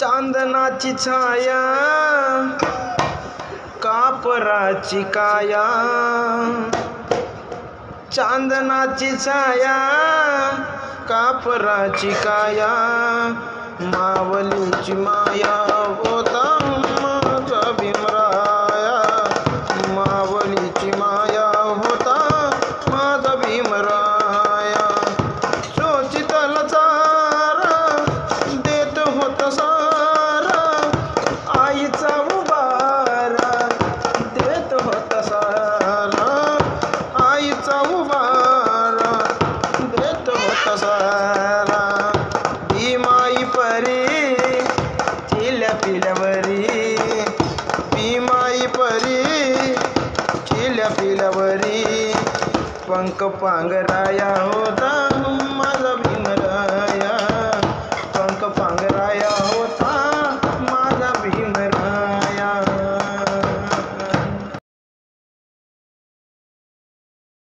चांदणाची छाया कापराची काया, चांदणाची छाया कापराची काया, मावलीची माया होता माझा भीमराया, मावलीची माया होता माझा भीमराया, शोचितला चारा देत होता सारा, आईचा उबारा देत होता सारा, आईचा उबारा देत होता सारा, भीमाई परी चिल्या पिल्यावरी, भीमाई परी चिल्या पिल्यावरी, पंख पांघराया